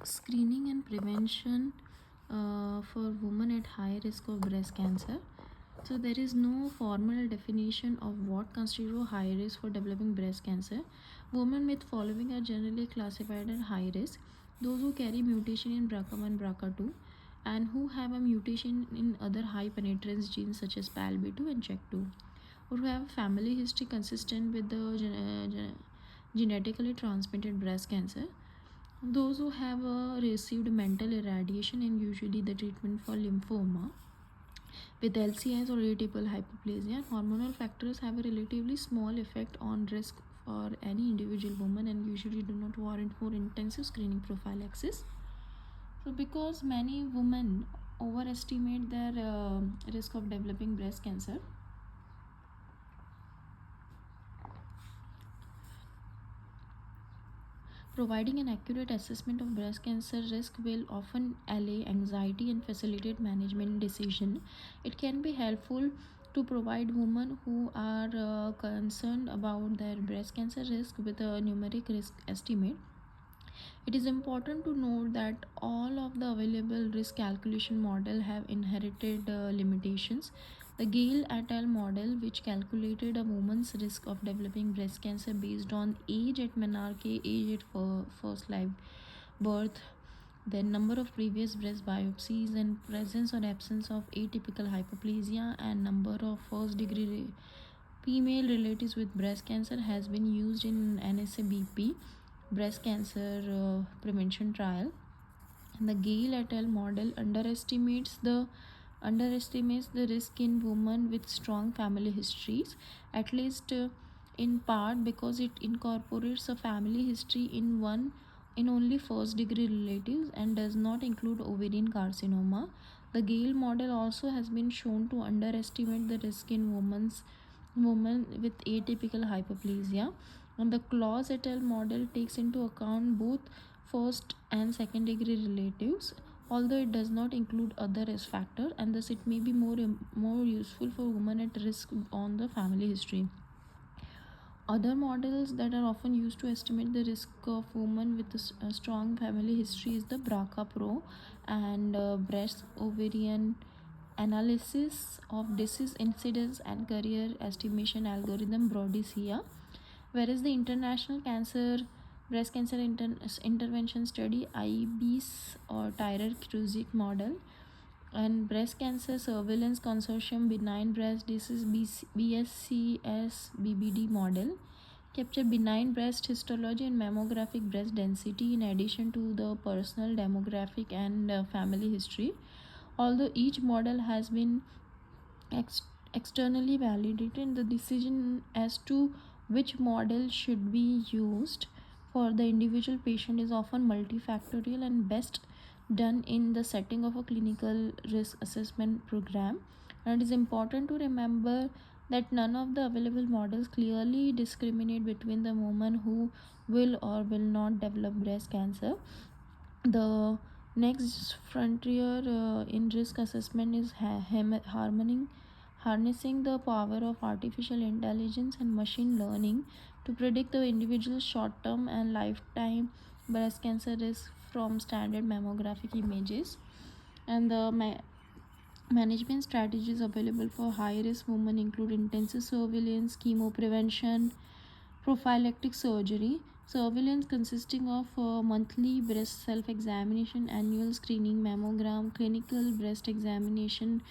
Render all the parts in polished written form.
Screening and prevention for women at high risk of breast cancer. So there is no formal definition of what constitutes high risk for developing breast cancer. Women with following are generally classified as high risk: those who carry mutation in BRCA1 and BRCA2, and who have a mutation in other high penetrance genes such as PALB2 and CHEK2, or who have a family history consistent with the genetically transmitted breast cancer. Those who have received mental irradiation and usually the treatment for lymphoma with LCS or atypical hyperplasia. Hormonal factors have a relatively small effect on risk for any individual woman and usually do not warrant more intensive screening prophylaxis. So, because many women overestimate their risk of developing breast cancer, providing an accurate assessment of breast cancer risk will often allay anxiety and facilitate management decision. It can be helpful to provide women who are concerned about their breast cancer risk with a numeric risk estimate. It is important to note that all of the available risk calculation model have inherited limitations. The Gale et al. Model, which calculated a woman's risk of developing breast cancer based on age at menarche, age at first live birth, then number of previous breast biopsies, and presence or absence of atypical hyperplasia, and number of first degree female relatives with breast cancer, has been used in NSABP breast cancer prevention trial. And the Gale et al. Model underestimates the risk in women with strong family histories, at least in part because it incorporates a family history in only first degree relatives and does not include ovarian carcinoma. The Gale model also has been shown to underestimate the risk in women with atypical hyperplasia, and the Claus et al. Model takes into account both first and second degree relatives, although it does not include other risk factors, and thus it may be more useful for women at risk on the family history. Other models that are often used to estimate the risk of women with a strong family history is the BRCA Pro and breast ovarian analysis of disease incidence and career estimation algorithm BRODICIA, whereas the International Breast Cancer Intervention Study IBIS or Tyrer Cruzic model and Breast Cancer Surveillance Consortium Benign Breast Disease BSCS BBD model capture benign breast histology and mammographic breast density in addition to the personal demographic and family history. Although each model has been externally validated, the decision as to which model should be used for the individual patient is often multifactorial and best done in the setting of a clinical risk assessment program. And it is important to remember that none of the available models clearly discriminate between the women who will or will not develop breast cancer. The next frontier in risk assessment is harnessing the power of artificial intelligence and machine learning to predict the individual's short-term and lifetime breast cancer risk from standard mammographic images. And the management strategies available for high-risk women include intensive surveillance, chemo prevention, prophylactic surgery, surveillance consisting of monthly breast self-examination, annual screening, mammogram, clinical breast examination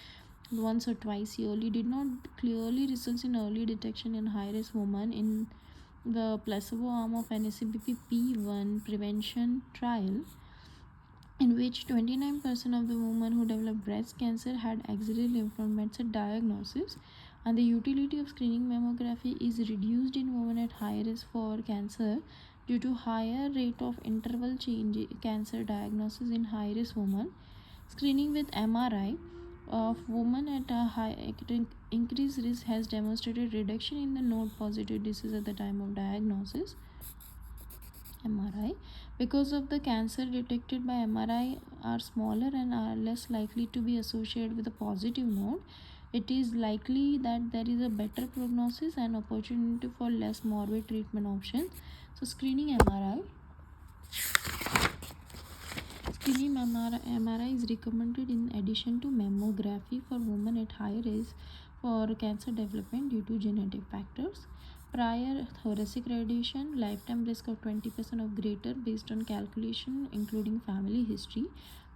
once or twice yearly, did not clearly result in early detection in high-risk women. In the placebo arm of NSABP P1 prevention trial, in which 29% of the women who developed breast cancer had axillary lymph node mets at diagnosis, and the utility of screening mammography is reduced in women at high risk for cancer due to higher rate of interval change cancer diagnosis in high risk women. Screening with MRI of women at a high increased risk has demonstrated reduction in the node positive disease at the time of diagnosis. MRI, because of the cancer detected by MRI are smaller and are less likely to be associated with a positive node, it is likely that there is a better prognosis and opportunity for less morbid treatment options. So screening MRI prelim MRI is recommended in addition to mammography for women at high risk for cancer development due to genetic factors. Prior thoracic radiation, lifetime risk of 20% or greater based on calculation including family history,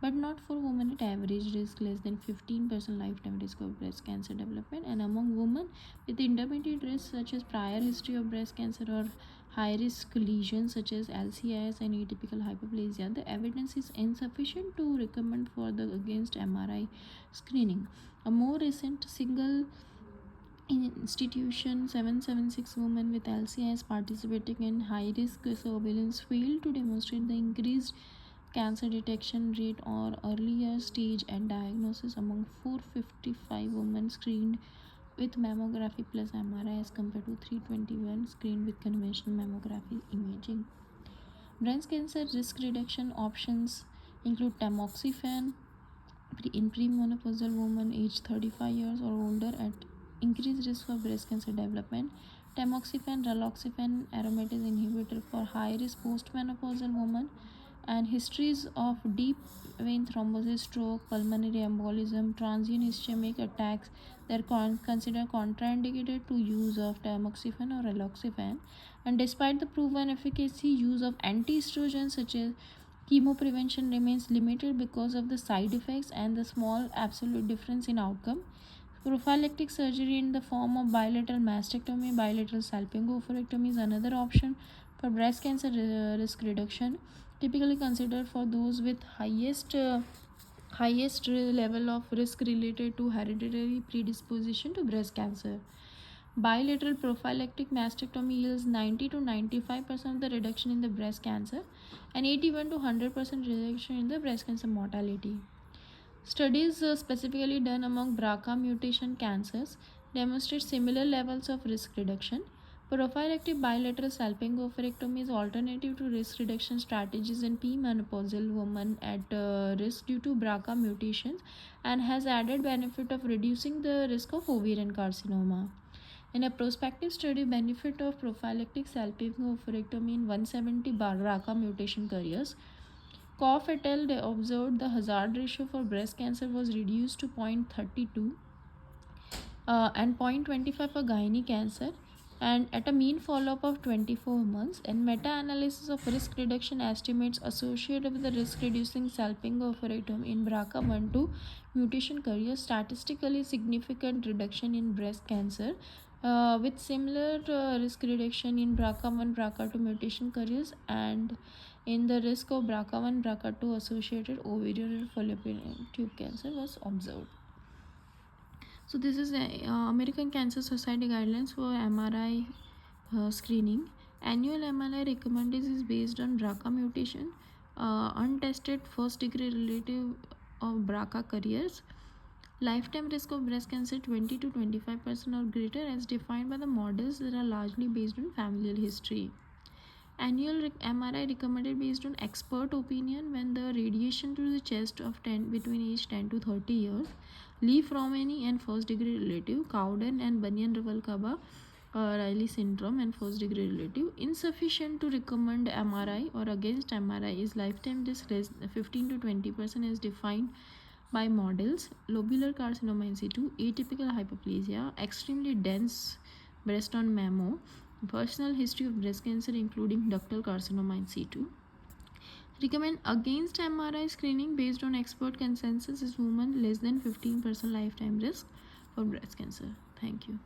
but not for women at average risk less than 15% lifetime risk of breast cancer development. And among women with intermediate risk such as prior history of breast cancer or high risk lesions such as LCIS and atypical hyperplasia, the evidence is insufficient to recommend for the against MRI screening. A more recent single institution 776 women with LCIS participating in high risk surveillance failed to demonstrate the increased cancer detection rate or earlier stage and diagnosis among 455 women screened with mammography plus MRI as compared to 321 screened with conventional mammography imaging. Breast cancer risk reduction options include tamoxifen in premenopausal women aged 35 years or older at increased risk for breast cancer development. Tamoxifen, raloxifene aromatase inhibitor for high risk postmenopausal women, and histories of deep vein thrombosis, stroke, pulmonary embolism, transient ischemic attacks that are considered contraindicated to use of tamoxifen or raloxifene. And despite the proven efficacy, use of anti-estrogens such as chemoprevention remains limited because of the side effects and the small absolute difference in outcome. Prophylactic surgery in the form of bilateral mastectomy, bilateral salpingo-oophorectomy is another option for breast cancer risk reduction, typically considered for those with highest level of risk related to hereditary predisposition to breast cancer. Bilateral prophylactic mastectomy yields 90 to 95% of the reduction in the breast cancer and 81 to 100% reduction in the breast cancer mortality. Studies specifically done among BRCA mutation cancers demonstrate similar levels of risk reduction. Prophylactic bilateral salpingo-oophorectomy is alternative to risk reduction strategies in premenopausal women at risk due to BRCA mutations and has added benefit of reducing the risk of ovarian carcinoma. In a prospective study, benefit of prophylactic salpingo-oophorectomy in 170 BRCA mutation carriers, Koff et al. Observed the hazard ratio for breast cancer was reduced to 0.32 and 0.25 for gynae cancer, and at a mean follow-up of 24 months. And meta-analysis of risk reduction estimates associated with the risk-reducing salpingo-oophorectomy in BRCA1-2 mutation carriers statistically significant reduction in breast cancer with similar risk reduction in BRCA1 BRCA2 mutation carriers and in the risk of BRCA1 BRCA2 associated ovarian and fallopian tube cancer was observed. So this is American Cancer Society guidelines for MRI screening. Annual MRI recommended is based on BRCA mutation, untested first degree relative of BRCA carriers. Lifetime risk of breast cancer 20 to 25% or greater as defined by the models that are largely based on familial history. Annual MRI recommended based on expert opinion when the radiation to the chest of 10 between age 10 to 30 years, Lee-Fraumeni and first degree relative, Cowden and Bunyan-Ruvalcaba Riley syndrome and first degree relative. Insufficient to recommend MRI or against MRI is lifetime risk 15 to 20% as defined by models, lobular carcinoma in situ, atypical hyperplasia, extremely dense breast on mammo, personal history of breast cancer including ductal carcinoma in situ. Recommend against MRI screening based on expert consensus is women less than 15% lifetime risk for breast cancer. Thank you.